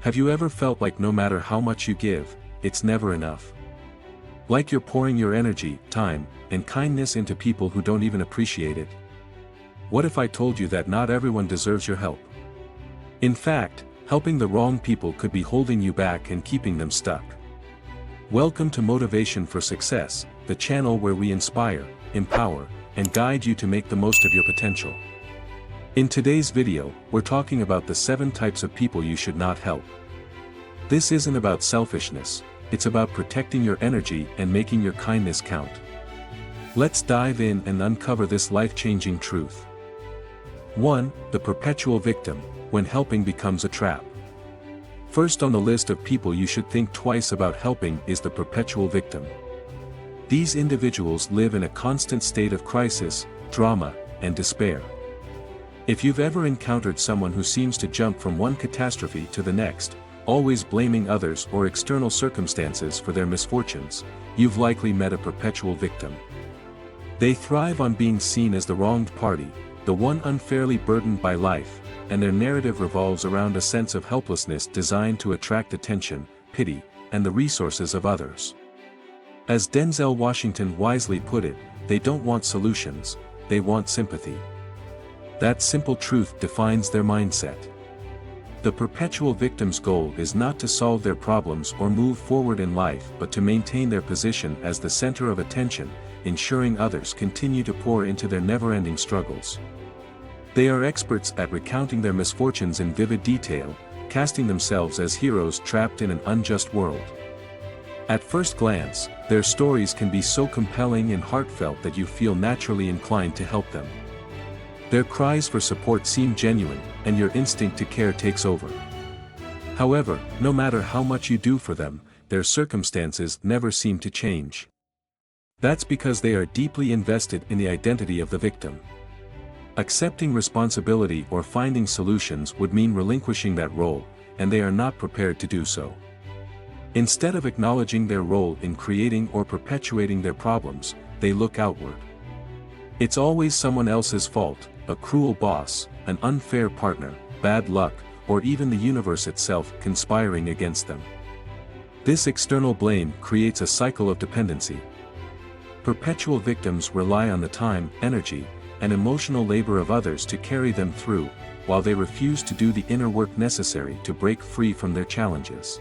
Have you ever felt like no matter how much you give, it's never enough? Like you're pouring your energy, time, and kindness into people who don't even appreciate it? What if I told you that not everyone deserves your help? In fact, helping the wrong people could be holding you back and keeping them stuck. Welcome to Motivation for Success, the channel where we inspire, empower, and guide you to make the most of your potential. In today's video, we're talking about the 7 types of people you should not help. This isn't about selfishness, it's about protecting your energy and making your kindness count. Let's dive in and uncover this life-changing truth. 1. The perpetual victim, when helping becomes a trap. First on the list of people you should think twice about helping is the perpetual victim. These individuals live in a constant state of crisis, drama, and despair. If you've ever encountered someone who seems to jump from one catastrophe to the next, always blaming others or external circumstances for their misfortunes, you've likely met a perpetual victim. They thrive on being seen as the wronged party, the one unfairly burdened by life, and their narrative revolves around a sense of helplessness designed to attract attention, pity, and the resources of others. As Denzel Washington wisely put it, they don't want solutions, they want sympathy. That simple truth defines their mindset. The perpetual victim's goal is not to solve their problems or move forward in life but to maintain their position as the center of attention, ensuring others continue to pour into their never-ending struggles. They are experts at recounting their misfortunes in vivid detail, casting themselves as heroes trapped in an unjust world. At first glance, their stories can be so compelling and heartfelt that you feel naturally inclined to help them. Their cries for support seem genuine, and your instinct to care takes over. However, no matter how much you do for them, their circumstances never seem to change. That's because they are deeply invested in the identity of the victim. Accepting responsibility or finding solutions would mean relinquishing that role, and they are not prepared to do so. Instead of acknowledging their role in creating or perpetuating their problems, they look outward. It's always someone else's fault, a cruel boss, an unfair partner, bad luck, or even the universe itself conspiring against them. This external blame creates a cycle of dependency. Perpetual victims rely on the time, energy, and emotional labor of others to carry them through, while they refuse to do the inner work necessary to break free from their challenges.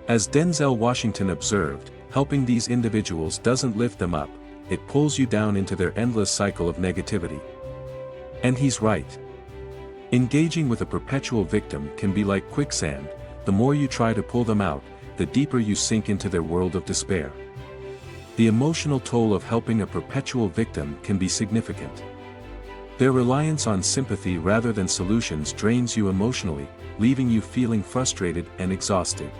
As Denzel Washington observed, helping these individuals doesn't lift them up, it pulls you down into their endless cycle of negativity. And he's right. Engaging with a perpetual victim can be like quicksand, the more you try to pull them out, the deeper you sink into their world of despair. The emotional toll of helping a perpetual victim can be significant. Their reliance on sympathy rather than solutions drains you emotionally, leaving you feeling frustrated and exhausted.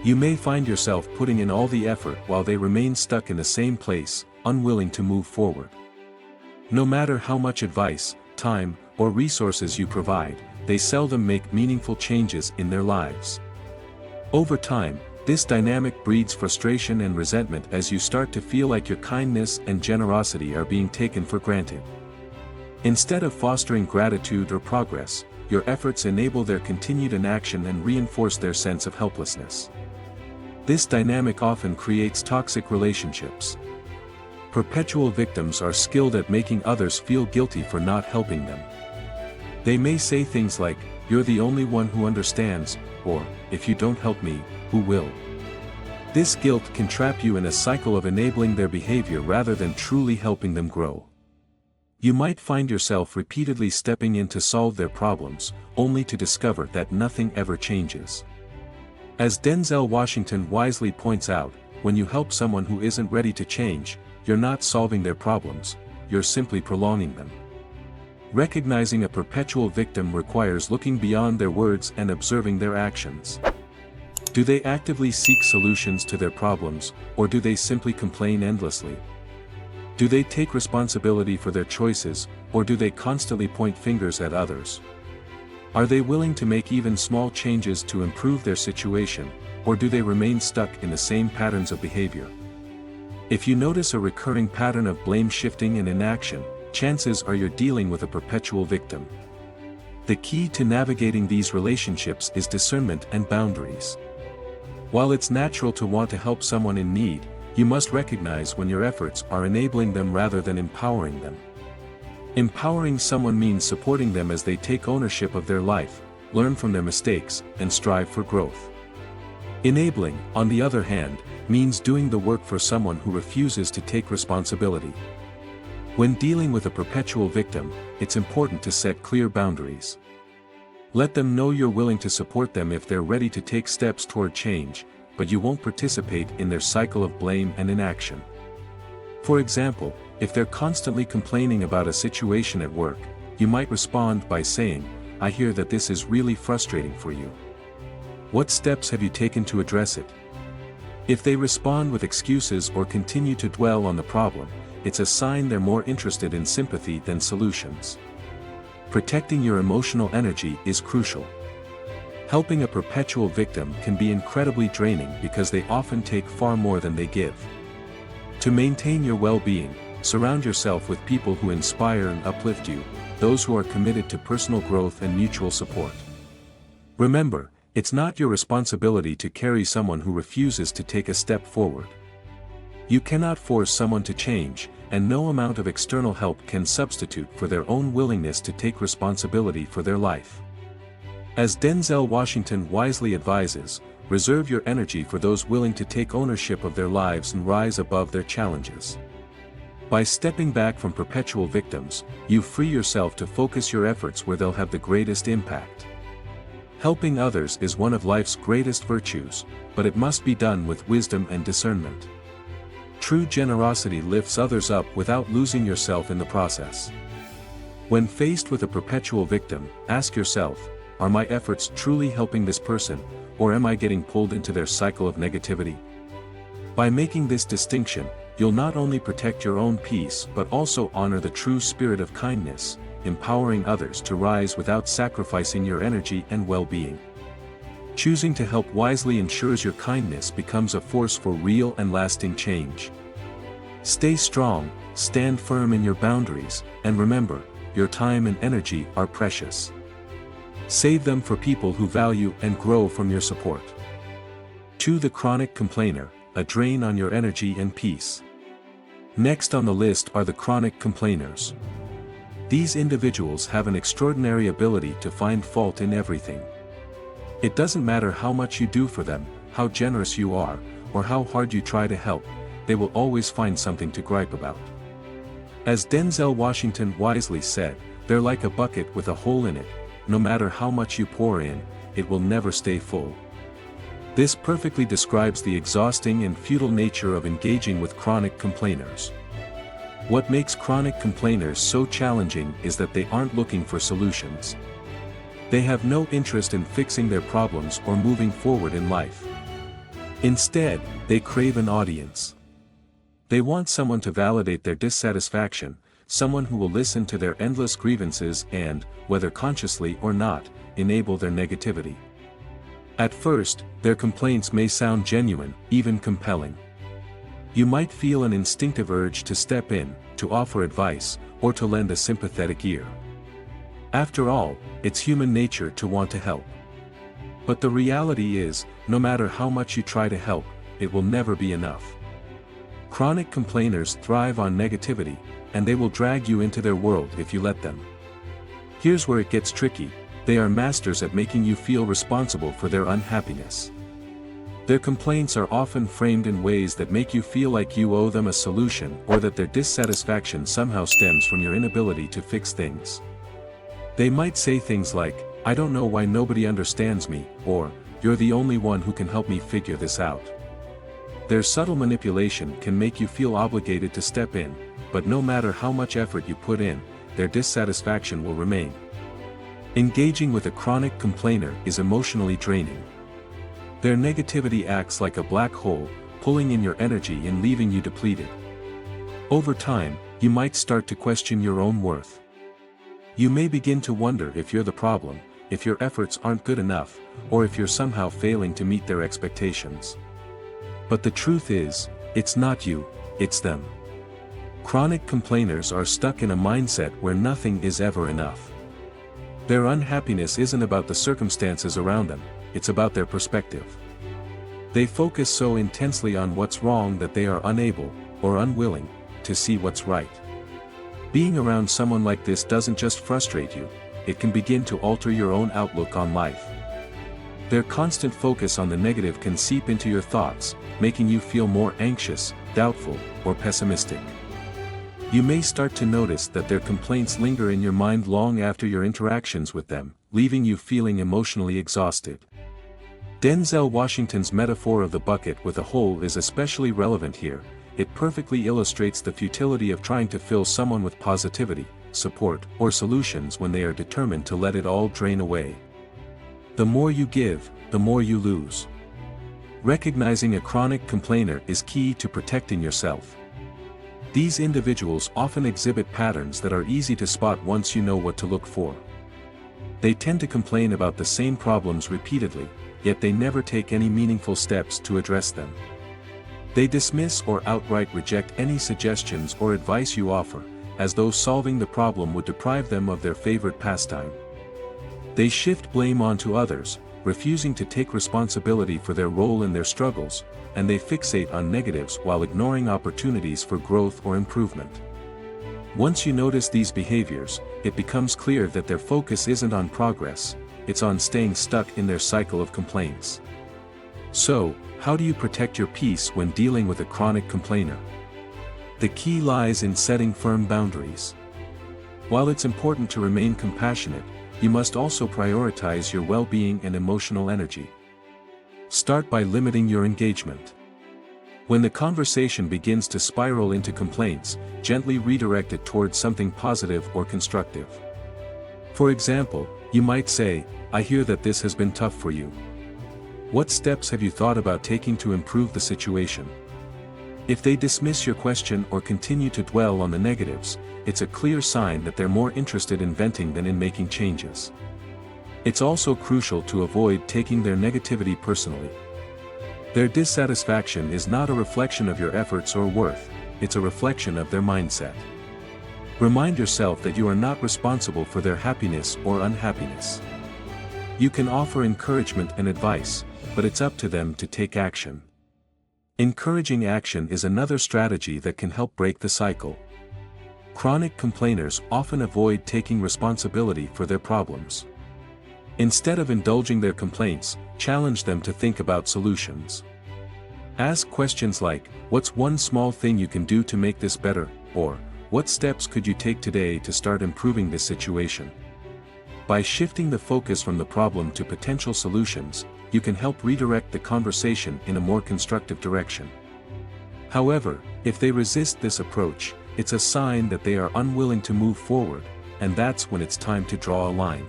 You may find yourself putting in all the effort while they remain stuck in the same place, unwilling to move forward. No matter how much advice, time, or resources you provide, they seldom make meaningful changes in their lives. Over time, this dynamic breeds frustration and resentment as you start to feel like your kindness and generosity are being taken for granted. Instead of fostering gratitude or progress, your efforts enable their continued inaction and reinforce their sense of helplessness. This dynamic often creates toxic relationships. Perpetual victims are skilled at making others feel guilty for not helping them. They may say things like, "You're the only one who understands," or, "If you don't help me, who will?" This guilt can trap you in a cycle of enabling their behavior rather than truly helping them grow. You might find yourself repeatedly stepping in to solve their problems, only to discover that nothing ever changes. As Denzel Washington wisely points out, when you help someone who isn't ready to change, you're not solving their problems, you're simply prolonging them. Recognizing a perpetual victim requires looking beyond their words and observing their actions. Do they actively seek solutions to their problems, or do they simply complain endlessly? Do they take responsibility for their choices, or do they constantly point fingers at others? Are they willing to make even small changes to improve their situation, or do they remain stuck in the same patterns of behavior? If you notice a recurring pattern of blame shifting and inaction, chances are you're dealing with a perpetual victim. The key to navigating these relationships is discernment and boundaries. While it's natural to want to help someone in need, you must recognize when your efforts are enabling them rather than empowering them. Empowering someone means supporting them as they take ownership of their life, learn from their mistakes, and strive for growth. Enabling, on the other hand, means doing the work for someone who refuses to take responsibility. When dealing with a perpetual victim, it's important to set clear boundaries. Let them know you're willing to support them if they're ready to take steps toward change, but you won't participate in their cycle of blame and inaction. For example, if they're constantly complaining about a situation at work, you might respond by saying, "I hear that this is really frustrating for you. What steps have you taken to address it?" If they respond with excuses or continue to dwell on the problem, it's a sign they're more interested in sympathy than solutions. Protecting your emotional energy is crucial. Helping a perpetual victim can be incredibly draining because they often take far more than they give. To maintain your well-being, surround yourself with people who inspire and uplift you, those who are committed to personal growth and mutual support. Remember, it's not your responsibility to carry someone who refuses to take a step forward. You cannot force someone to change, and no amount of external help can substitute for their own willingness to take responsibility for their life. As Denzel Washington wisely advises, reserve your energy for those willing to take ownership of their lives and rise above their challenges. By stepping back from perpetual victims, you free yourself to focus your efforts where they'll have the greatest impact. Helping others is one of life's greatest virtues, but it must be done with wisdom and discernment. True generosity lifts others up without losing yourself in the process. When faced with a perpetual victim, ask yourself, are my efforts truly helping this person, or am I getting pulled into their cycle of negativity? By making this distinction, you'll not only protect your own peace but also honor the true spirit of kindness, empowering others to rise without sacrificing your energy and well-being. Choosing to help wisely ensures your kindness becomes a force for real and lasting change. Stay strong, stand firm in your boundaries, and remember, your time and energy are precious. Save them for people who value and grow from your support. To the chronic complainer, a drain on your energy and peace. Next on the list are the chronic complainers. These individuals have an extraordinary ability to find fault in everything. It doesn't matter how much you do for them, how generous you are, or how hard you try to help, they will always find something to gripe about. As Denzel Washington wisely said, they're like a bucket with a hole in it, no matter how much you pour in, it will never stay full. This perfectly describes the exhausting and futile nature of engaging with chronic complainers. What makes chronic complainers so challenging is that they aren't looking for solutions. They have no interest in fixing their problems or moving forward in life. Instead, they crave an audience. They want someone to validate their dissatisfaction, someone who will listen to their endless grievances and, whether consciously or not, enable their negativity. At first, their complaints may sound genuine, even compelling. You might feel an instinctive urge to step in, to offer advice, or to lend a sympathetic ear. After all, it's human nature to want to help. But the reality is, no matter how much you try to help, it will never be enough. Chronic complainers thrive on negativity, and they will drag you into their world if you let them. Here's where it gets tricky: they are masters at making you feel responsible for their unhappiness. Their complaints are often framed in ways that make you feel like you owe them a solution or that their dissatisfaction somehow stems from your inability to fix things. They might say things like, "I don't know why nobody understands me," or, "You're the only one who can help me figure this out." Their subtle manipulation can make you feel obligated to step in, but no matter how much effort you put in, their dissatisfaction will remain. Engaging with a chronic complainer is emotionally draining. Their negativity acts like a black hole, pulling in your energy and leaving you depleted. Over time, you might start to question your own worth. You may begin to wonder if you're the problem, if your efforts aren't good enough, or if you're somehow failing to meet their expectations. But the truth is, it's not you, it's them. Chronic complainers are stuck in a mindset where nothing is ever enough. Their unhappiness isn't about the circumstances around them, it's about their perspective. They focus so intensely on what's wrong that they are unable, or unwilling, to see what's right. Being around someone like this doesn't just frustrate you, it can begin to alter your own outlook on life. Their constant focus on the negative can seep into your thoughts, making you feel more anxious, doubtful, or pessimistic. You may start to notice that their complaints linger in your mind long after your interactions with them, leaving you feeling emotionally exhausted. Denzel Washington's metaphor of the bucket with a hole is especially relevant here. It perfectly illustrates the futility of trying to fill someone with positivity, support, or solutions when they are determined to let it all drain away. The more you give, the more you lose. Recognizing a chronic complainer is key to protecting yourself. These individuals often exhibit patterns that are easy to spot once you know what to look for. They tend to complain about the same problems repeatedly, yet they never take any meaningful steps to address them. They dismiss or outright reject any suggestions or advice you offer, as though solving the problem would deprive them of their favorite pastime. They shift blame onto others, refusing to take responsibility for their role in their struggles, and they fixate on negatives while ignoring opportunities for growth or improvement. Once you notice these behaviors, it becomes clear that their focus isn't on progress, it's on staying stuck in their cycle of complaints. So, how do you protect your peace when dealing with a chronic complainer? The key lies in setting firm boundaries. While it's important to remain compassionate, you must also prioritize your well-being and emotional energy. Start by limiting your engagement. When the conversation begins to spiral into complaints, gently redirect it towards something positive or constructive. For example, you might say, "I hear that this has been tough for you. What steps have you thought about taking to improve the situation?" If they dismiss your question or continue to dwell on the negatives, it's a clear sign that they're more interested in venting than in making changes. It's also crucial to avoid taking their negativity personally. Their dissatisfaction is not a reflection of your efforts or worth, it's a reflection of their mindset. Remind yourself that you are not responsible for their happiness or unhappiness. You can offer encouragement and advice, but it's up to them to take action. Encouraging action is another strategy that can help break the cycle. Chronic complainers often avoid taking responsibility for their problems. Instead of indulging their complaints, challenge them to think about solutions. Ask questions like, "What's one small thing you can do to make this better?" or, "What steps could you take today to start improving this situation?" By shifting the focus from the problem to potential solutions, you can help redirect the conversation in a more constructive direction. However, if they resist this approach, it's a sign that they are unwilling to move forward, and that's when it's time to draw a line.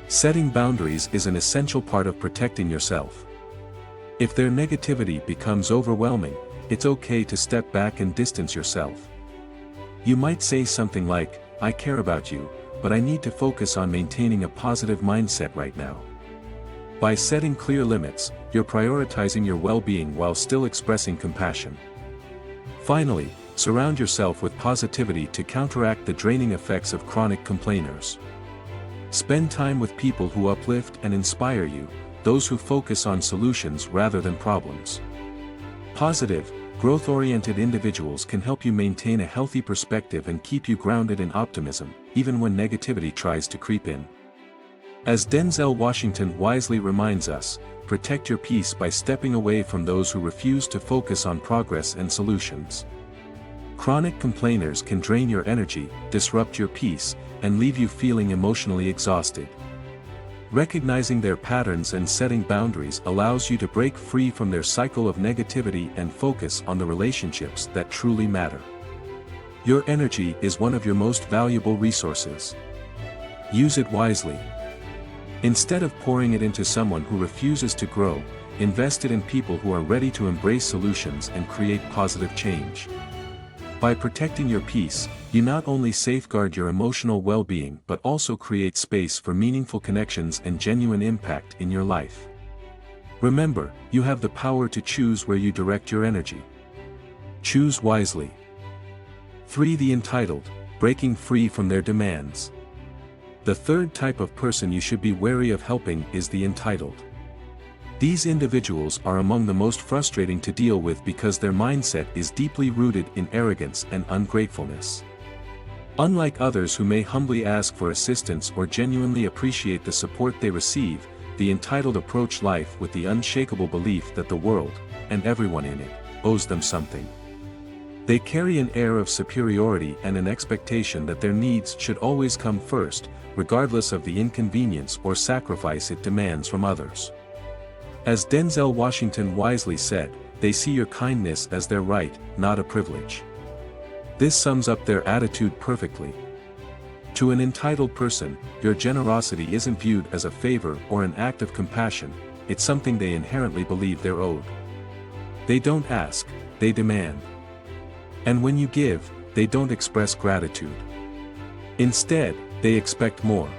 Setting boundaries is an essential part of protecting yourself. If their negativity becomes overwhelming, it's okay to step back and distance yourself. You might say something like, "I care about you, but I need to focus on maintaining a positive mindset right now." By setting clear limits, you're prioritizing your well-being while still expressing compassion. Finally, surround yourself with positivity to counteract the draining effects of chronic complainers. Spend time with people who uplift and inspire you, those who focus on solutions rather than problems. Positive, growth-oriented individuals can help you maintain a healthy perspective and keep you grounded in optimism, even when negativity tries to creep in. As Denzel Washington wisely reminds us, protect your peace by stepping away from those who refuse to focus on progress and solutions. Chronic complainers can drain your energy, disrupt your peace, and leave you feeling emotionally exhausted. Recognizing their patterns and setting boundaries allows you to break free from their cycle of negativity and focus on the relationships that truly matter. Your energy is one of your most valuable resources. Use it wisely. Instead of pouring it into someone who refuses to grow, invest it in people who are ready to embrace solutions and create positive change. By protecting your peace, you not only safeguard your emotional well-being but also create space for meaningful connections and genuine impact in your life. Remember, you have the power to choose where you direct your energy. Choose wisely. 3. The entitled, breaking free from their demands. The third type of person you should be wary of helping is the entitled. These individuals are among the most frustrating to deal with because their mindset is deeply rooted in arrogance and ungratefulness. Unlike others who may humbly ask for assistance or genuinely appreciate the support they receive, the entitled approach life with the unshakable belief that the world, and everyone in it, owes them something. They carry an air of superiority and an expectation that their needs should always come first, regardless of the inconvenience or sacrifice it demands from others. As Denzel Washington wisely said, they see your kindness as their right, not a privilege. This sums up their attitude perfectly. To an entitled person, your generosity isn't viewed as a favor or an act of compassion, it's something they inherently believe they're owed. They don't ask, they demand. And when you give, they don't express gratitude. Instead, they expect more.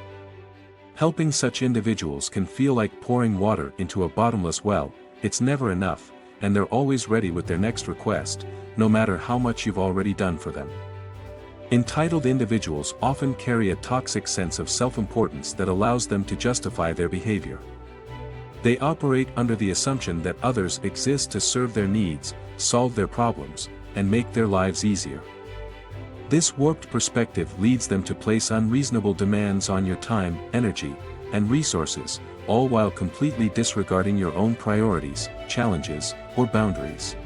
Helping such individuals can feel like pouring water into a bottomless well, it's never enough, and they're always ready with their next request, no matter how much you've already done for them. Entitled individuals often carry a toxic sense of self-importance that allows them to justify their behavior. They operate under the assumption that others exist to serve their needs, solve their problems, and make their lives easier. This warped perspective leads them to place unreasonable demands on your time, energy, and resources, all while completely disregarding your own priorities, challenges, or boundaries.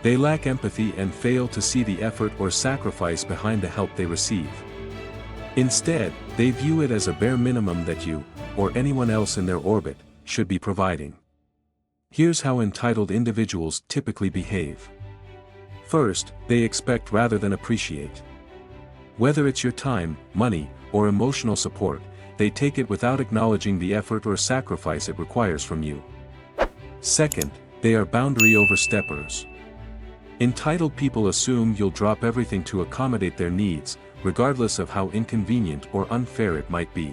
They lack empathy and fail to see the effort or sacrifice behind the help they receive. Instead, they view it as a bare minimum that you, or anyone else in their orbit, should be providing. Here's how entitled individuals typically behave. First, they expect rather than appreciate. Whether it's your time, money, or emotional support, they take it without acknowledging the effort or sacrifice it requires from you. Second, they are boundary oversteppers. Entitled people assume you'll drop everything to accommodate their needs, regardless of how inconvenient or unfair it might be.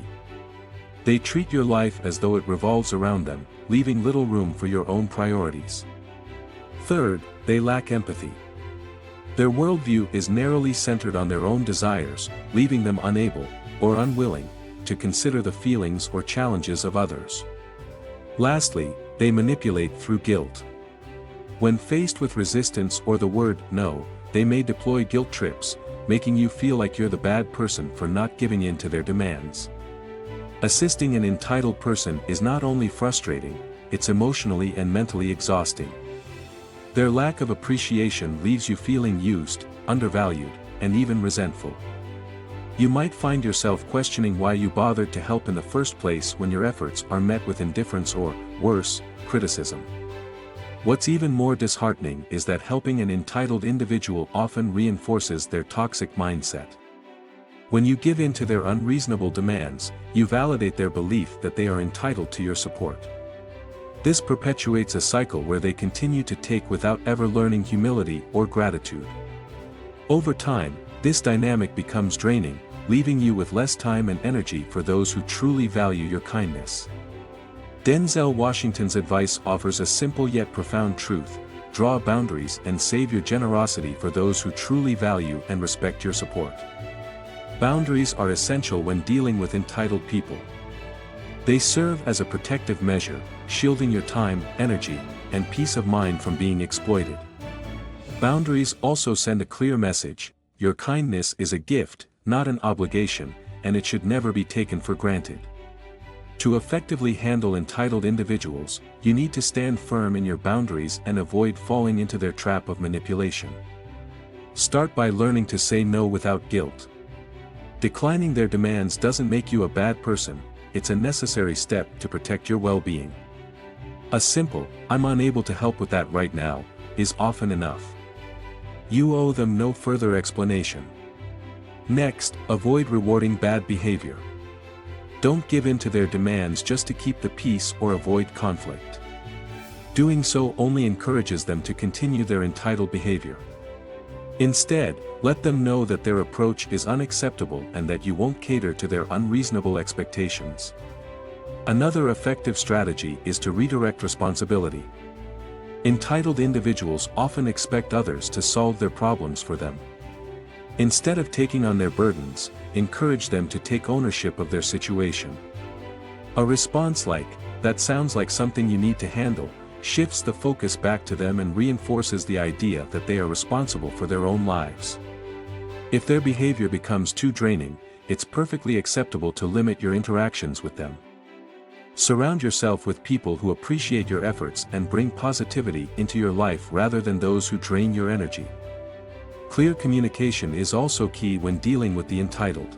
They treat your life as though it revolves around them, leaving little room for your own priorities. Third, they lack empathy. Their worldview is narrowly centered on their own desires, leaving them unable, or unwilling, to consider the feelings or challenges of others. Lastly, they manipulate through guilt. When faced with resistance or the word no, they may deploy guilt trips, making you feel like you're the bad person for not giving in to their demands. Assisting an entitled person is not only frustrating, it's emotionally and mentally exhausting. Their lack of appreciation leaves you feeling used, undervalued, and even resentful. You might find yourself questioning why you bothered to help in the first place when your efforts are met with indifference or, worse, criticism. What's even more disheartening is that helping an entitled individual often reinforces their toxic mindset. When you give in to their unreasonable demands, you validate their belief that they are entitled to your support. This perpetuates a cycle where they continue to take without ever learning humility or gratitude. Over time, this dynamic becomes draining, leaving you with less time and energy for those who truly value your kindness. Denzel Washington's advice offers a simple yet profound truth: draw boundaries and save your generosity for those who truly value and respect your support. Boundaries are essential when dealing with entitled people. They serve as a protective measure, shielding your time, energy, and peace of mind from being exploited. Boundaries also send a clear message: your kindness is a gift, not an obligation, and it should never be taken for granted. To effectively handle entitled individuals, you need to stand firm in your boundaries and avoid falling into their trap of manipulation. Start by learning to say no without guilt. Declining their demands doesn't make you a bad person, it's a necessary step to protect your well-being. A simple, "I'm unable to help with that right now," is often enough. You owe them no further explanation. Next, avoid rewarding bad behavior. Don't give in to their demands just to keep the peace or avoid conflict. Doing so only encourages them to continue their entitled behavior. Instead, let them know that their approach is unacceptable and that you won't cater to their unreasonable expectations. Another effective strategy is to redirect responsibility. Entitled individuals often expect others to solve their problems for them. Instead of taking on their burdens, encourage them to take ownership of their situation. A response like, "That sounds like something you need to handle," shifts the focus back to them and reinforces the idea that they are responsible for their own lives. If their behavior becomes too draining, it's perfectly acceptable to limit your interactions with them. Surround yourself with people who appreciate your efforts and bring positivity into your life rather than those who drain your energy. Clear communication is also key when dealing with the entitled.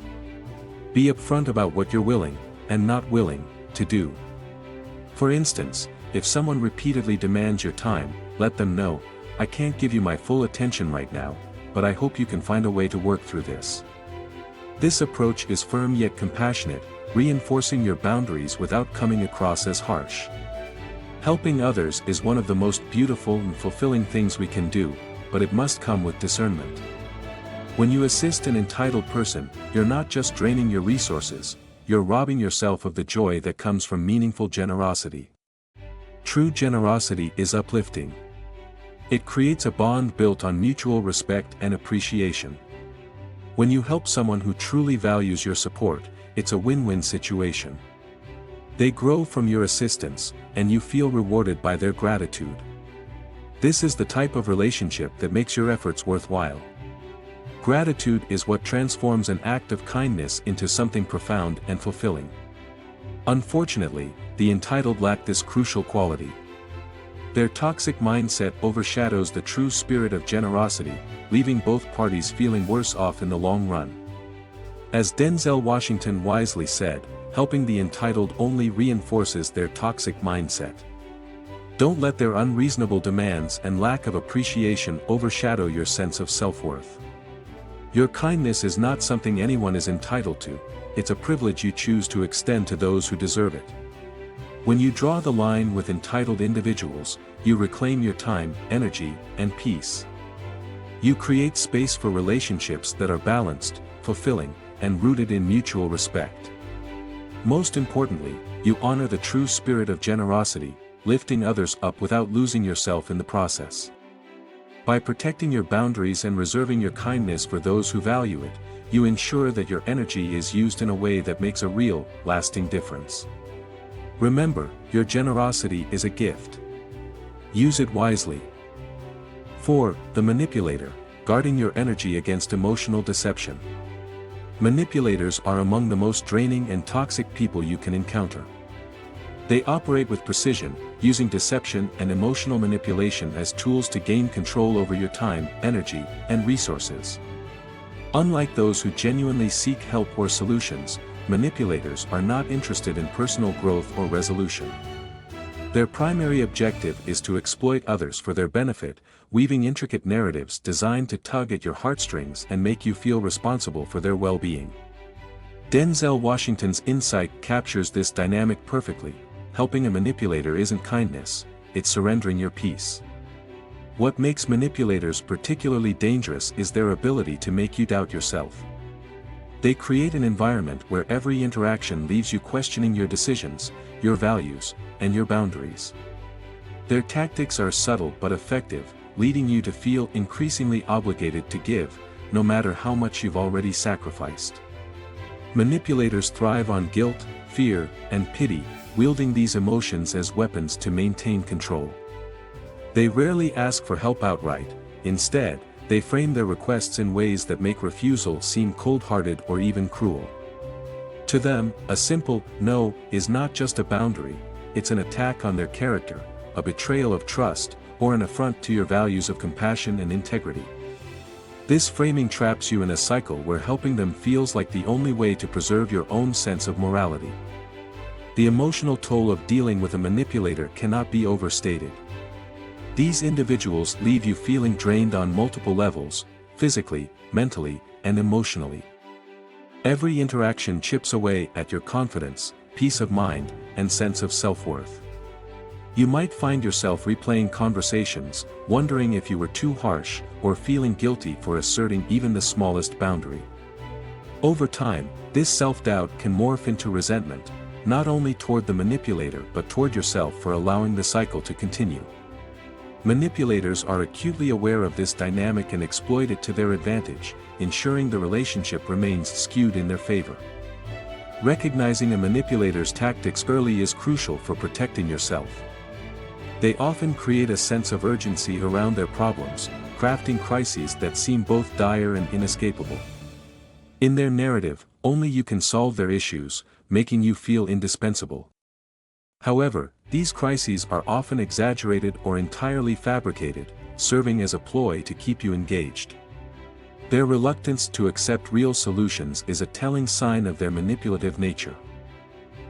Be upfront about what you're willing, and not willing, to do. For instance, if someone repeatedly demands your time, let them know, "I can't give you my full attention right now, but I hope you can find a way to work through this." This approach is firm yet compassionate, reinforcing your boundaries without coming across as harsh. Helping others is one of the most beautiful and fulfilling things we can do, but it must come with discernment. When you assist an entitled person, you're not just draining your resources, you're robbing yourself of the joy that comes from meaningful generosity. True generosity is uplifting. It creates a bond built on mutual respect and appreciation. When you help someone who truly values your support, it's a win-win situation. They grow from your assistance, and you feel rewarded by their gratitude. This is the type of relationship that makes your efforts worthwhile. Gratitude is what transforms an act of kindness into something profound and fulfilling. Unfortunately, the entitled lack this crucial quality. Their toxic mindset overshadows the true spirit of generosity, leaving both parties feeling worse off in the long run. As Denzel Washington wisely said, helping the entitled only reinforces their toxic mindset. Don't let their unreasonable demands and lack of appreciation overshadow your sense of self-worth. Your kindness is not something anyone is entitled to, it's a privilege you choose to extend to those who deserve it. When you draw the line with entitled individuals, you reclaim your time, energy, and peace. You create space for relationships that are balanced, fulfilling, and rooted in mutual respect. Most importantly, you honor the true spirit of generosity, lifting others up without losing yourself in the process. By protecting your boundaries and reserving your kindness for those who value it, you ensure that your energy is used in a way that makes a real, lasting difference. Remember, your generosity is a gift. Use it wisely. 4. The manipulator, guarding your energy against emotional deception. Manipulators are among the most draining and toxic people you can encounter. They operate with precision, using deception and emotional manipulation as tools to gain control over your time, energy, and resources. Unlike those who genuinely seek help or solutions, manipulators are not interested in personal growth or resolution. Their primary objective is to exploit others for their benefit, weaving intricate narratives designed to tug at your heartstrings and make you feel responsible for their well-being. Denzel Washington's insight captures this dynamic perfectly. Helping a manipulator isn't kindness, it's surrendering your peace. What makes manipulators particularly dangerous is their ability to make you doubt yourself. They create an environment where every interaction leaves you questioning your decisions, your values, and your boundaries. Their tactics are subtle but effective, leading you to feel increasingly obligated to give, no matter how much you've already sacrificed. Manipulators thrive on guilt, fear, and pity, wielding these emotions as weapons to maintain control. They rarely ask for help outright, instead, they frame their requests in ways that make refusal seem cold-hearted or even cruel. To them, a simple no is not just a boundary, it's an attack on their character, a betrayal of trust, or an affront to your values of compassion and integrity. This framing traps you in a cycle where helping them feels like the only way to preserve your own sense of morality. The emotional toll of dealing with a manipulator cannot be overstated. These individuals leave you feeling drained on multiple levels, physically, mentally, and emotionally. Every interaction chips away at your confidence, peace of mind, and sense of self-worth. You might find yourself replaying conversations, wondering if you were too harsh, or feeling guilty for asserting even the smallest boundary. Over time, this self-doubt can morph into resentment, not only toward the manipulator but toward yourself for allowing the cycle to continue. Manipulators are acutely aware of this dynamic and exploit it to their advantage, ensuring the relationship remains skewed in their favor. Recognizing a manipulator's tactics early is crucial for protecting yourself. They often create a sense of urgency around their problems, crafting crises that seem both dire and inescapable. In their narrative, only you can solve their issues, making you feel indispensable. However, these crises are often exaggerated or entirely fabricated, serving as a ploy to keep you engaged. Their reluctance to accept real solutions is a telling sign of their manipulative nature.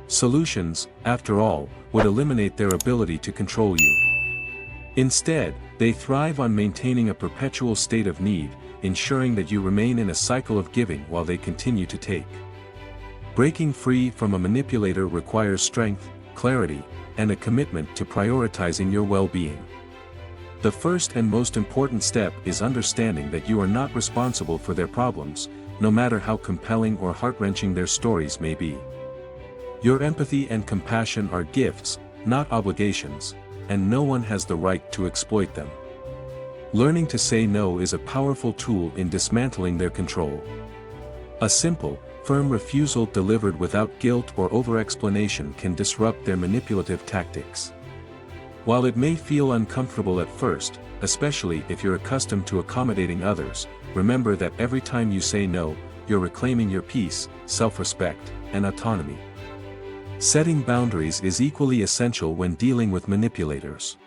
Solutions, after all, would eliminate their ability to control you. Instead, they thrive on maintaining a perpetual state of need, ensuring that you remain in a cycle of giving while they continue to take. Breaking free from a manipulator requires strength, clarity, and a commitment to prioritizing your well-being. The first and most important step is understanding that you are not responsible for their problems, no matter how compelling or heart-wrenching their stories may be. Your empathy and compassion are gifts, not obligations, and no one has the right to exploit them. Learning to say no is a powerful tool in dismantling their control. A simple, firm refusal delivered without guilt or over-explanation can disrupt their manipulative tactics. While it may feel uncomfortable at first, especially if you're accustomed to accommodating others, remember that every time you say no, you're reclaiming your peace, self-respect, and autonomy. Setting boundaries is equally essential when dealing with manipulators.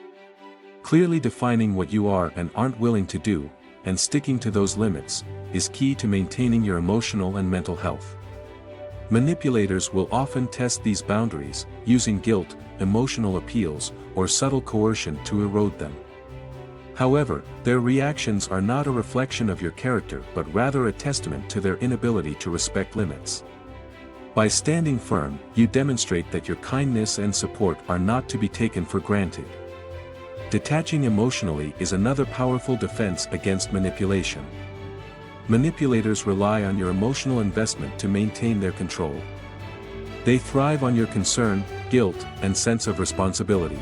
Clearly defining what you are and aren't willing to do, and sticking to those limits, is key to maintaining your emotional and mental health. Manipulators will often test these boundaries, using guilt, emotional appeals, or subtle coercion to erode them. However, their reactions are not a reflection of your character but rather a testament to their inability to respect limits. By standing firm, you demonstrate that your kindness and support are not to be taken for granted. Detaching emotionally is another powerful defense against manipulation. Manipulators rely on your emotional investment to maintain their control. They thrive on your concern, guilt, and sense of responsibility.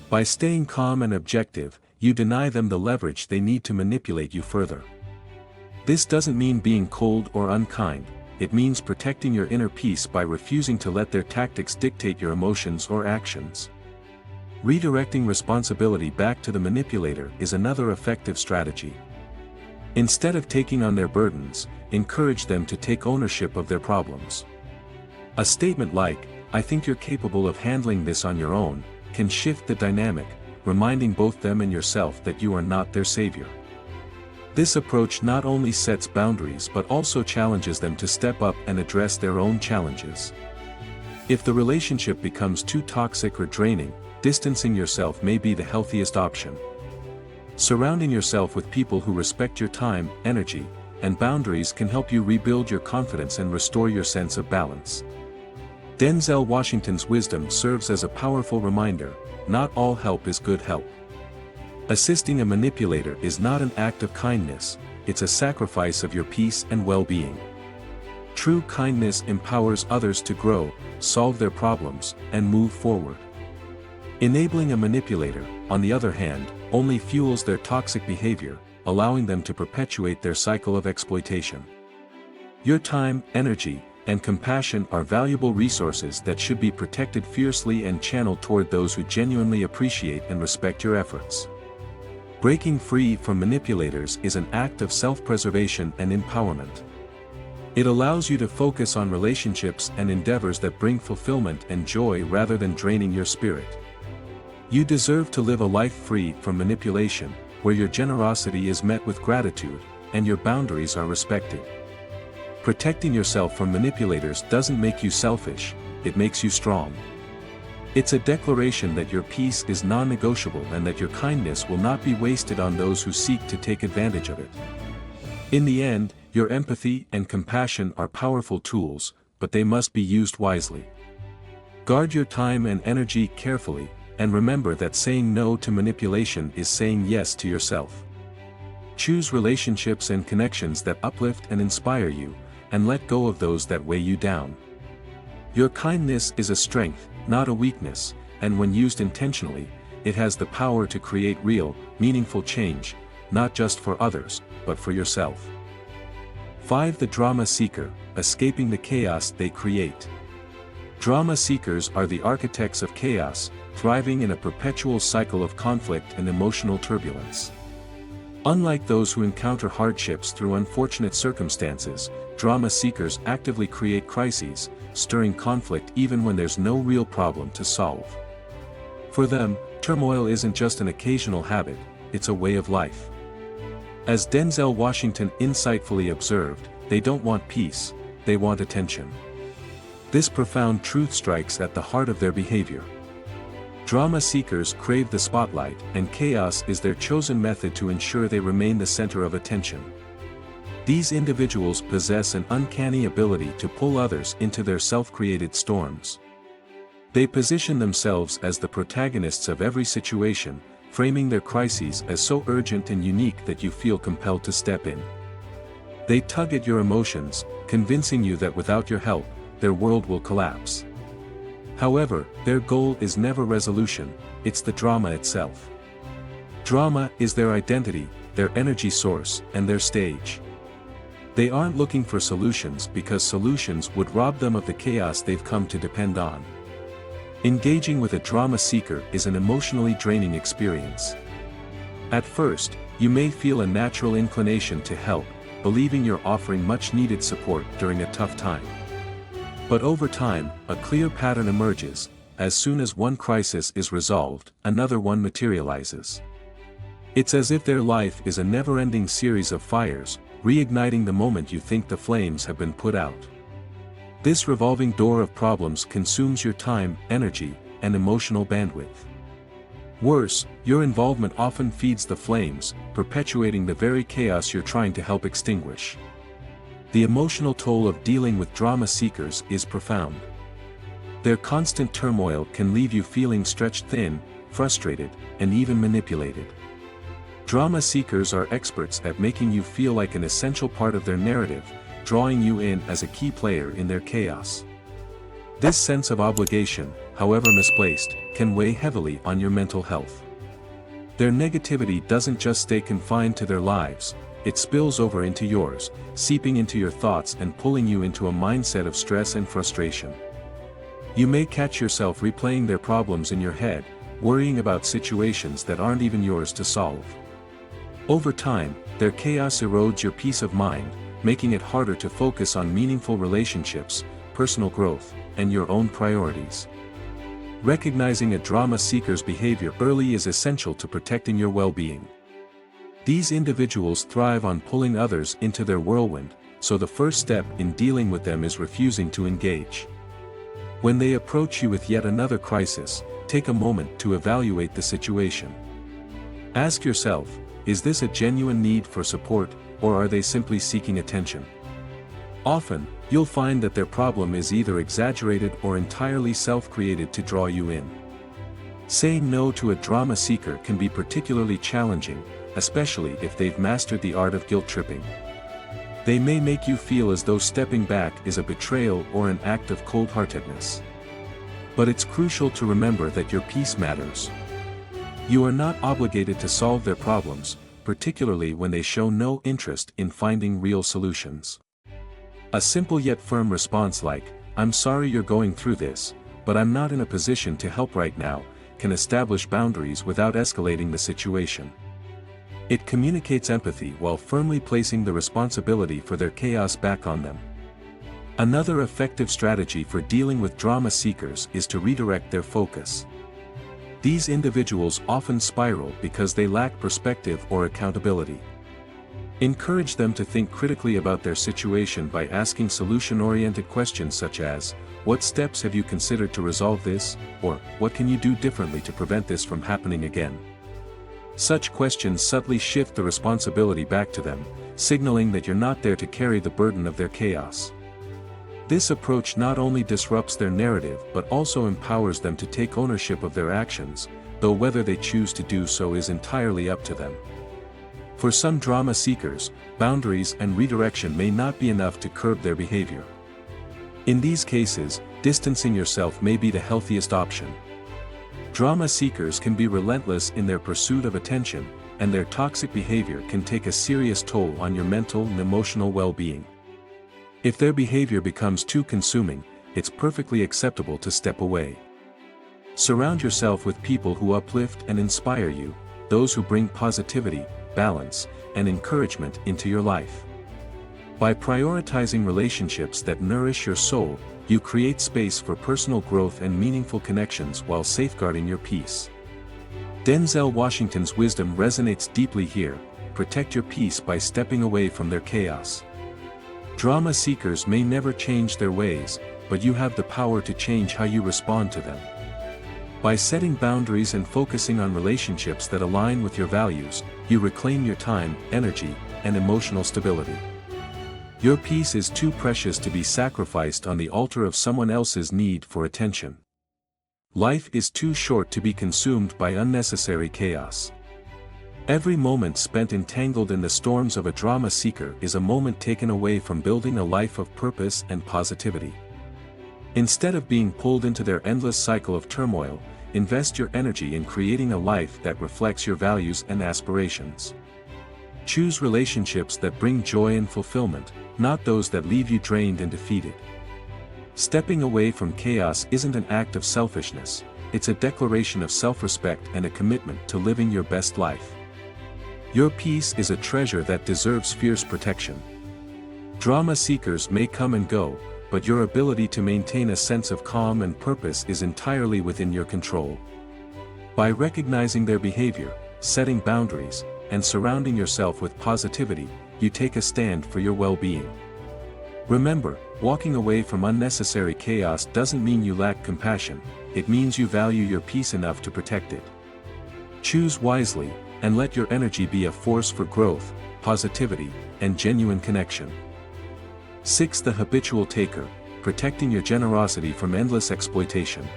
By staying calm and objective, you deny them the leverage they need to manipulate you further. This doesn't mean being cold or unkind, it means protecting your inner peace by refusing to let their tactics dictate your emotions or actions. Redirecting responsibility back to the manipulator is another effective strategy. Instead of taking on their burdens, encourage them to take ownership of their problems. A statement like, "I think you're capable of handling this on your own," can shift the dynamic, reminding both them and yourself that you are not their savior. This approach not only sets boundaries but also challenges them to step up and address their own challenges. If the relationship becomes too toxic or draining, distancing yourself may be the healthiest option. Surrounding yourself with people who respect your time, energy, and boundaries can help you rebuild your confidence and restore your sense of balance. Denzel Washington's wisdom serves as a powerful reminder: not all help is good help. Assisting a manipulator is not an act of kindness, it's a sacrifice of your peace and well-being. True kindness empowers others to grow, solve their problems, and move forward. Enabling a manipulator, on the other hand, only fuels their toxic behavior, allowing them to perpetuate their cycle of exploitation. Your time, energy, and compassion are valuable resources that should be protected fiercely and channeled toward those who genuinely appreciate and respect your efforts. Breaking free from manipulators is an act of self-preservation and empowerment. It allows you to focus on relationships and endeavors that bring fulfillment and joy rather than draining your spirit. You deserve to live a life free from manipulation, where your generosity is met with gratitude, and your boundaries are respected. Protecting yourself from manipulators doesn't make you selfish, it makes you strong. It's a declaration that your peace is non-negotiable and that your kindness will not be wasted on those who seek to take advantage of it. In the end, your empathy and compassion are powerful tools, but they must be used wisely. Guard your time and energy carefully, and remember that saying no to manipulation is saying yes to yourself. Choose relationships and connections that uplift and inspire you, and let go of those that weigh you down. Your kindness is a strength, not a weakness, and when used intentionally, it has the power to create real, meaningful change, not just for others, but for yourself. 5. The drama seeker, escaping the chaos they create. Drama seekers are the architects of chaos, thriving in a perpetual cycle of conflict and emotional turbulence. Unlike those who encounter hardships through unfortunate circumstances, drama seekers actively create crises, stirring conflict even when there's no real problem to solve. For them, turmoil isn't just an occasional habit, it's a way of life. As Denzel Washington insightfully observed, they don't want peace, they want attention. This profound truth strikes at the heart of their behavior. Drama seekers crave the spotlight, and chaos is their chosen method to ensure they remain the center of attention. These individuals possess an uncanny ability to pull others into their self-created storms. They position themselves as the protagonists of every situation, framing their crises as so urgent and unique that you feel compelled to step in. They tug at your emotions, convincing you that without your help, their world will collapse. However, their goal is never resolution, it's the drama itself. Drama is their identity, their energy source, and their stage. They aren't looking for solutions because solutions would rob them of the chaos they've come to depend on. Engaging with a drama seeker is an emotionally draining experience. At first, you may feel a natural inclination to help, believing you're offering much-needed support during a tough time. But over time, a clear pattern emerges. As soon as one crisis is resolved, another one materializes. It's as if their life is a never-ending series of fires, reigniting the moment you think the flames have been put out. This revolving door of problems consumes your time, energy, and emotional bandwidth. Worse, your involvement often feeds the flames, perpetuating the very chaos you're trying to help extinguish. The emotional toll of dealing with drama seekers is profound. Their constant turmoil can leave you feeling stretched thin, frustrated, and even manipulated. Drama seekers are experts at making you feel like an essential part of their narrative, drawing you in as a key player in their chaos. This sense of obligation, however misplaced, can weigh heavily on your mental health. Their negativity doesn't just stay confined to their lives, it spills over into yours, seeping into your thoughts and pulling you into a mindset of stress and frustration. You may catch yourself replaying their problems in your head, worrying about situations that aren't even yours to solve. Over time, their chaos erodes your peace of mind, making it harder to focus on meaningful relationships, personal growth, and your own priorities. Recognizing a drama seeker's behavior early is essential to protecting your well-being. These individuals thrive on pulling others into their whirlwind, so the first step in dealing with them is refusing to engage. When they approach you with yet another crisis, take a moment to evaluate the situation. Ask yourself, is this a genuine need for support, or are they simply seeking attention? Often, you'll find that their problem is either exaggerated or entirely self-created to draw you in. Saying no to a drama seeker can be particularly challenging, especially if they've mastered the art of guilt-tripping. They may make you feel as though stepping back is a betrayal or an act of cold-heartedness. But it's crucial to remember that your peace matters. You are not obligated to solve their problems, particularly when they show no interest in finding real solutions. A simple yet firm response like, "I'm sorry you're going through this, but I'm not in a position to help right now," can establish boundaries without escalating the situation. It communicates empathy while firmly placing the responsibility for their chaos back on them. Another effective strategy for dealing with drama seekers is to redirect their focus. These individuals often spiral because they lack perspective or accountability. Encourage them to think critically about their situation by asking solution-oriented questions such as, "What steps have you considered to resolve this?" or "What can you do differently to prevent this from happening again?" Such questions subtly shift the responsibility back to them, signaling that you're not there to carry the burden of their chaos. This approach not only disrupts their narrative but also empowers them to take ownership of their actions, though whether they choose to do so is entirely up to them. For some drama seekers, boundaries and redirection may not be enough to curb their behavior. In these cases, distancing yourself may be the healthiest option. Drama seekers can be relentless in their pursuit of attention, and their toxic behavior can take a serious toll on your mental and emotional well-being. If their behavior becomes too consuming, it's perfectly acceptable to step away. Surround yourself with people who uplift and inspire you, those who bring positivity, balance, and encouragement into your life. By prioritizing relationships that nourish your soul, you create space for personal growth and meaningful connections while safeguarding your peace. Denzel Washington's wisdom resonates deeply here: protect your peace by stepping away from their chaos. Drama seekers may never change their ways, but you have the power to change how you respond to them. By setting boundaries and focusing on relationships that align with your values, you reclaim your time, energy, and emotional stability. Your peace is too precious to be sacrificed on the altar of someone else's need for attention. Life is too short to be consumed by unnecessary chaos. Every moment spent entangled in the storms of a drama seeker is a moment taken away from building a life of purpose and positivity. Instead of being pulled into their endless cycle of turmoil, invest your energy in creating a life that reflects your values and aspirations. Choose relationships that bring joy and fulfillment, not those that leave you drained and defeated. Stepping away from chaos isn't an act of selfishness, it's a declaration of self-respect and a commitment to living your best life. Your peace is a treasure that deserves fierce protection. Drama seekers may come and go, but your ability to maintain a sense of calm and purpose is entirely within your control. By recognizing their behavior, setting boundaries, and surrounding yourself with positivity, you take a stand for your well-being. Remember, walking away from unnecessary chaos doesn't mean you lack compassion, it means you value your peace enough to protect it. Choose wisely, and let your energy be a force for growth, positivity, and genuine connection. 6. The Habitual Taker, protecting your generosity from endless exploitation.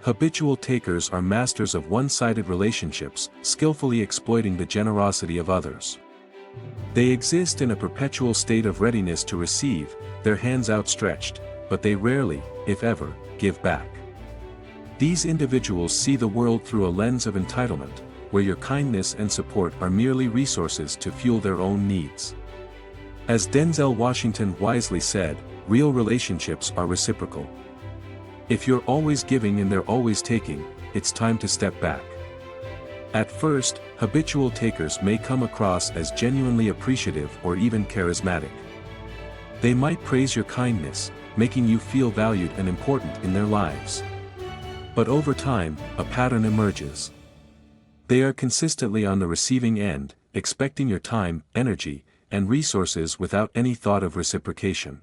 Habitual takers are masters of one-sided relationships, skillfully exploiting the generosity of others. They exist in a perpetual state of readiness to receive, their hands outstretched, but they rarely, if ever, give back. These individuals see the world through a lens of entitlement, where your kindness and support are merely resources to fuel their own needs. As Denzel Washington wisely said, real relationships are reciprocal. If you're always giving and they're always taking, it's time to step back. At first, habitual takers may come across as genuinely appreciative or even charismatic. They might praise your kindness, making you feel valued and important in their lives. But over time, a pattern emerges. They are consistently on the receiving end, expecting your time, energy, and resources without any thought of reciprocation.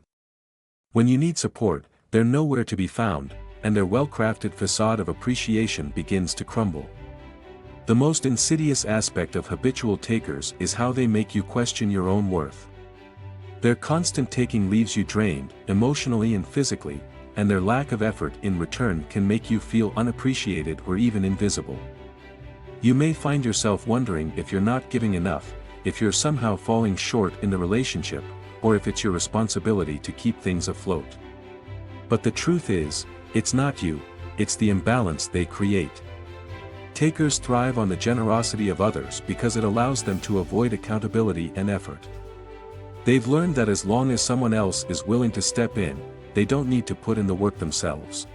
When you need support, they're nowhere to be found, and their well-crafted facade of appreciation begins to crumble. The most insidious aspect of habitual takers is how they make you question your own worth. Their constant taking leaves you drained, emotionally and physically, and their lack of effort in return can make you feel unappreciated or even invisible. You may find yourself wondering if you're not giving enough, if you're somehow falling short in the relationship, or if it's your responsibility to keep things afloat. But the truth is, it's not you, it's the imbalance they create. Takers thrive on the generosity of others because it allows them to avoid accountability and effort. They've learned that as long as someone else is willing to step in, they don't need to put in the work themselves.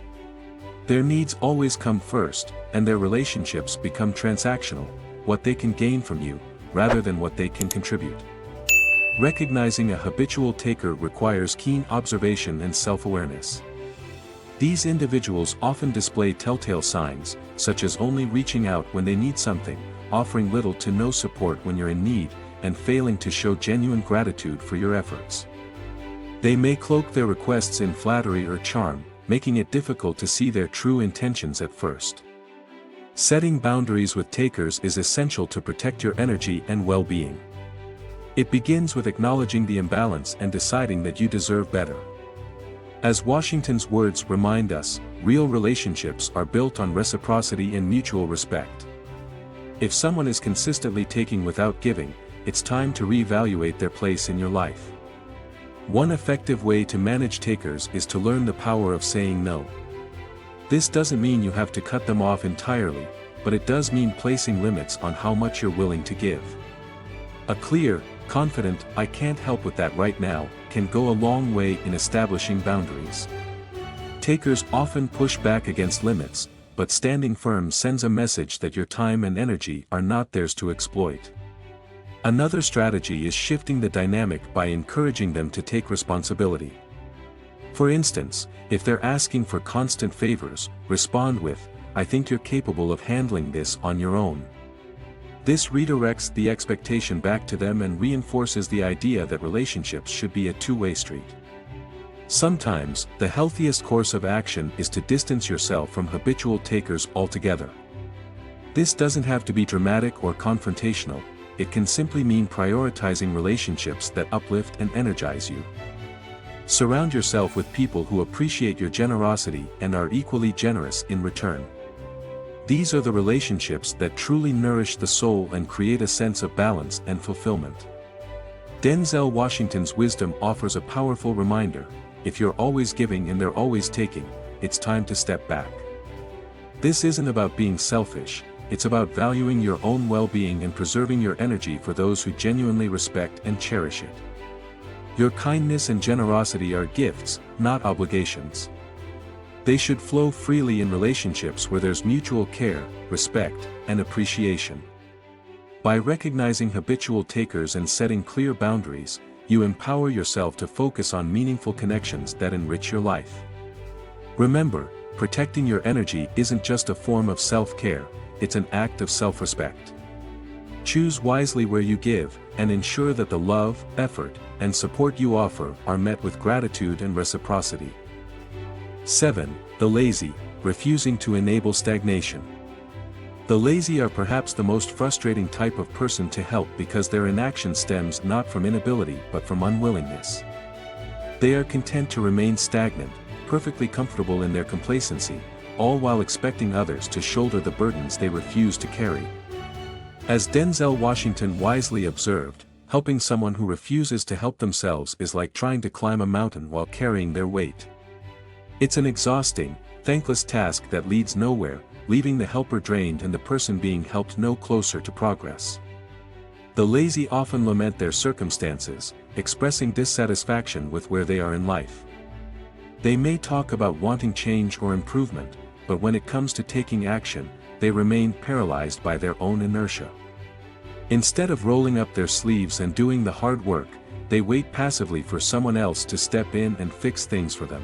Their needs always come first, and their relationships become transactional, what they can gain from you, rather than what they can contribute. Recognizing a habitual taker requires keen observation and self-awareness. These individuals often display telltale signs, such as only reaching out when they need something, offering little to no support when you're in need, and failing to show genuine gratitude for your efforts. They may cloak their requests in flattery or charm, making it difficult to see their true intentions at first. Setting boundaries with takers is essential to protect your energy and well-being. It begins with acknowledging the imbalance and deciding that you deserve better. As Washington's words remind us, real relationships are built on reciprocity and mutual respect. If someone is consistently taking without giving, it's time to reevaluate their place in your life. One effective way to manage takers is to learn the power of saying no. This doesn't mean you have to cut them off entirely, but it does mean placing limits on how much you're willing to give. A clear, confident, "I can't help with that right now," can go a long way in establishing boundaries. Takers often push back against limits, but standing firm sends a message that your time and energy are not theirs to exploit. Another strategy is shifting the dynamic by encouraging them to take responsibility. For instance, if they're asking for constant favors, respond with, "I think you're capable of handling this on your own." This redirects the expectation back to them and reinforces the idea that relationships should be a two-way street. Sometimes, the healthiest course of action is to distance yourself from habitual takers altogether. This doesn't have to be dramatic or confrontational, it can simply mean prioritizing relationships that uplift and energize you. Surround yourself with people who appreciate your generosity and are equally generous in return. These are the relationships that truly nourish the soul and create a sense of balance and fulfillment. Denzel Washington's wisdom offers a powerful reminder: if you're always giving and they're always taking, it's time to step back. This isn't about being selfish, it's about valuing your own well-being and preserving your energy for those who genuinely respect and cherish it. Your kindness and generosity are gifts, not obligations. They should flow freely in relationships where there's mutual care, respect, and appreciation. By recognizing habitual takers and setting clear boundaries, you empower yourself to focus on meaningful connections that enrich your life. Remember, protecting your energy isn't just a form of self-care, it's an act of self-respect. Choose wisely where you give, and ensure that the love, effort, and support you offer are met with gratitude and reciprocity. 7. The lazy, refusing to enable stagnation. The lazy are perhaps the most frustrating type of person to help because their inaction stems not from inability but from unwillingness. They are content to remain stagnant, perfectly comfortable in their complacency, all while expecting others to shoulder the burdens they refuse to carry. As Denzel Washington wisely observed, helping someone who refuses to help themselves is like trying to climb a mountain while carrying their weight. It's an exhausting, thankless task that leads nowhere, leaving the helper drained and the person being helped no closer to progress. The lazy often lament their circumstances, expressing dissatisfaction with where they are in life. They may talk about wanting change or improvement, but when it comes to taking action, they remain paralyzed by their own inertia. Instead of rolling up their sleeves and doing the hard work, they wait passively for someone else to step in and fix things for them.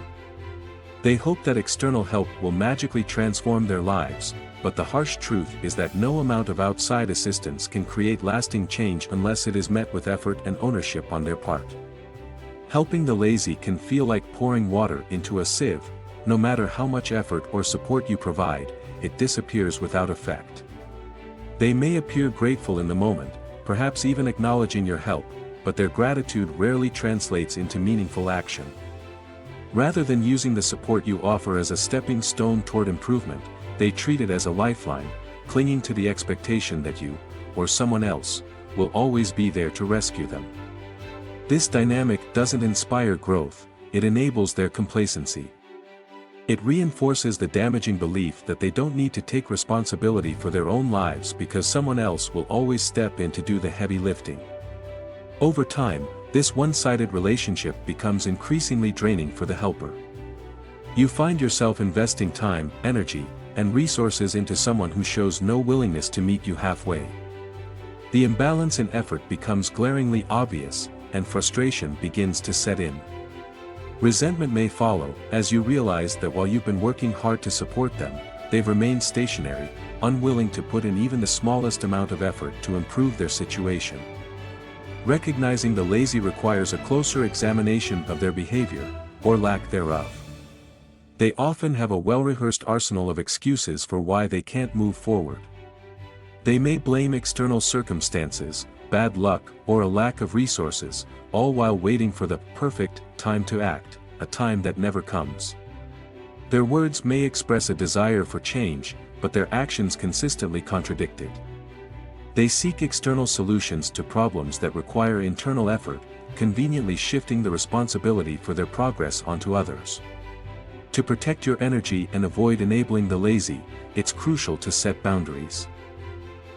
They hope that external help will magically transform their lives, but the harsh truth is that no amount of outside assistance can create lasting change unless it is met with effort and ownership on their part. Helping the lazy can feel like pouring water into a sieve. No matter how much effort or support you provide, it disappears without effect. They may appear grateful in the moment, perhaps even acknowledging your help, but their gratitude rarely translates into meaningful action. Rather than using the support you offer as a stepping stone toward improvement, they treat it as a lifeline, clinging to the expectation that you, or someone else, will always be there to rescue them. This dynamic doesn't inspire growth, it enables their complacency. It reinforces the damaging belief that they don't need to take responsibility for their own lives because someone else will always step in to do the heavy lifting. Over time, this one-sided relationship becomes increasingly draining for the helper. You find yourself investing time, energy, and resources into someone who shows no willingness to meet you halfway. The imbalance in effort becomes glaringly obvious, and frustration begins to set in. Resentment may follow, as you realize that while you've been working hard to support them, they've remained stationary, unwilling to put in even the smallest amount of effort to improve their situation. Recognizing the lazy requires a closer examination of their behavior, or lack thereof. They often have a well-rehearsed arsenal of excuses for why they can't move forward. They may blame external circumstances, bad luck, or a lack of resources, all while waiting for the perfect time to act, a time that never comes. Their words may express a desire for change, but their actions consistently contradict it. They seek external solutions to problems that require internal effort, conveniently shifting the responsibility for their progress onto others. To protect your energy and avoid enabling the lazy, it's crucial to set boundaries.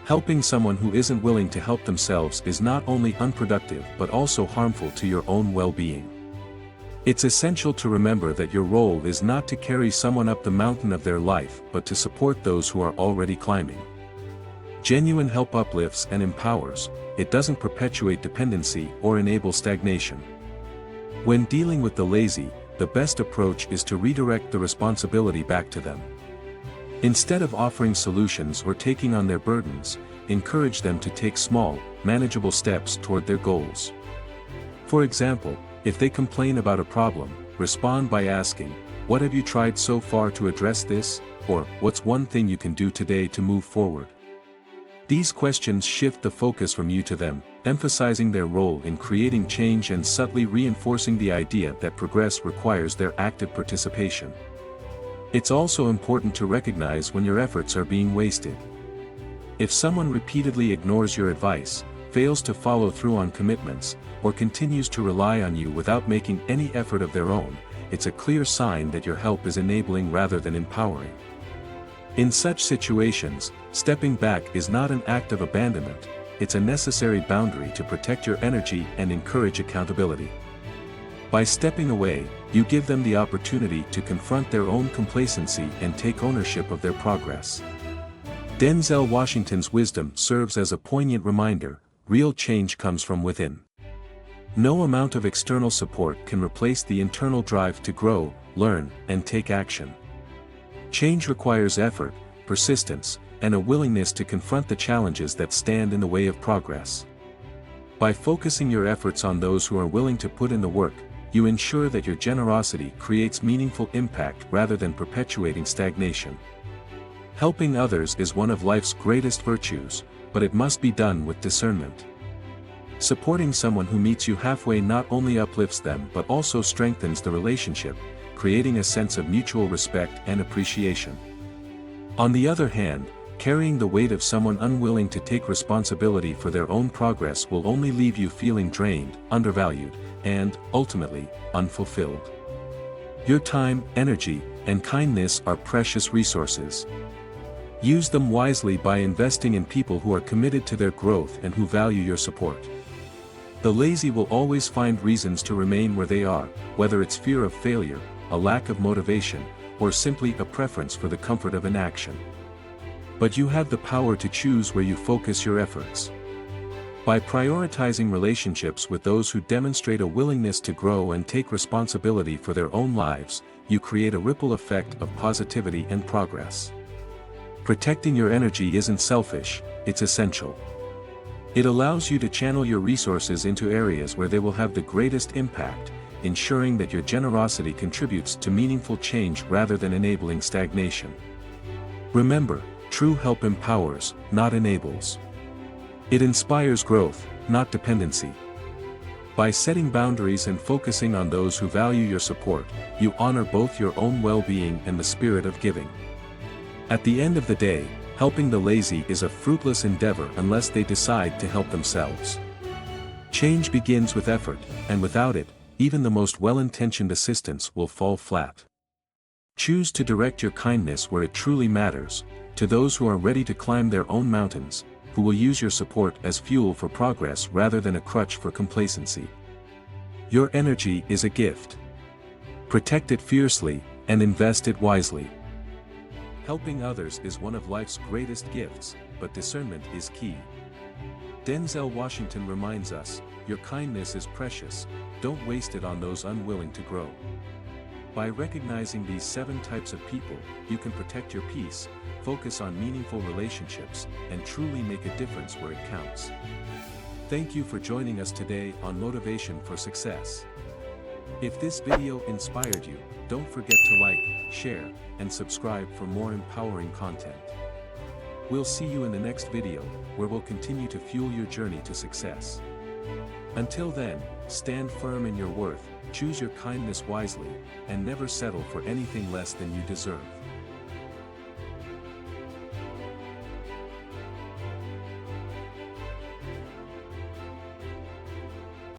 Helping someone who isn't willing to help themselves is not only unproductive but also harmful to your own well-being. It's essential to remember that your role is not to carry someone up the mountain of their life but to support those who are already climbing. Genuine help uplifts and empowers, it doesn't perpetuate dependency or enable stagnation. When dealing with the lazy, the best approach is to redirect the responsibility back to them. Instead of offering solutions or taking on their burdens, encourage them to take small, manageable steps toward their goals. For example, if they complain about a problem, respond by asking, "What have you tried so far to address this?" or "What's one thing you can do today to move forward?" These questions shift the focus from you to them, emphasizing their role in creating change and subtly reinforcing the idea that progress requires their active participation. It's also important to recognize when your efforts are being wasted. If someone repeatedly ignores your advice, fails to follow through on commitments, or continues to rely on you without making any effort of their own, it's a clear sign that your help is enabling rather than empowering. In such situations, stepping back is not an act of abandonment, it's a necessary boundary to protect your energy and encourage accountability. By stepping away, you give them the opportunity to confront their own complacency and take ownership of their progress. Denzel Washington's wisdom serves as a poignant reminder: real change comes from within. No amount of external support can replace the internal drive to grow, learn, and take action. Change requires effort, persistence, and a willingness to confront the challenges that stand in the way of progress. By focusing your efforts on those who are willing to put in the work, you ensure that your generosity creates meaningful impact rather than perpetuating stagnation. Helping others is one of life's greatest virtues, but it must be done with discernment. Supporting someone who meets you halfway not only uplifts them but also strengthens the relationship, creating a sense of mutual respect and appreciation. On the other hand, carrying the weight of someone unwilling to take responsibility for their own progress will only leave you feeling drained, undervalued, and, ultimately, unfulfilled. Your time, energy, and kindness are precious resources. Use them wisely by investing in people who are committed to their growth and who value your support. The lazy will always find reasons to remain where they are, whether it's fear of failure, a lack of motivation, or simply a preference for the comfort of inaction. But you have the power to choose where you focus your efforts. By prioritizing relationships with those who demonstrate a willingness to grow and take responsibility for their own lives, you create a ripple effect of positivity and progress. Protecting your energy isn't selfish, it's essential. It allows you to channel your resources into areas where they will have the greatest impact, ensuring that your generosity contributes to meaningful change rather than enabling stagnation. Remember, true help empowers, not enables. It inspires growth, not dependency. By setting boundaries and focusing on those who value your support, you honor both your own well-being and the spirit of giving. At the end of the day, helping the lazy is a fruitless endeavor unless they decide to help themselves. Change begins with effort, and without it, even the most well-intentioned assistance will fall flat. Choose to direct your kindness where it truly matters, to those who are ready to climb their own mountains, who will use your support as fuel for progress rather than a crutch for complacency. Your energy is a gift. Protect it fiercely, and invest it wisely. Helping others is one of life's greatest gifts, but discernment is key. Denzel Washington reminds us, your kindness is precious, don't waste it on those unwilling to grow. By recognizing these 7 types of people, you can protect your peace, focus on meaningful relationships, and truly make a difference where it counts. Thank you for joining us today on Motivation for Success. If this video inspired you, don't forget to like, share, and subscribe for more empowering content. We'll see you in the next video, where we'll continue to fuel your journey to success. Until then, stand firm in your worth, choose your kindness wisely, and never settle for anything less than you deserve.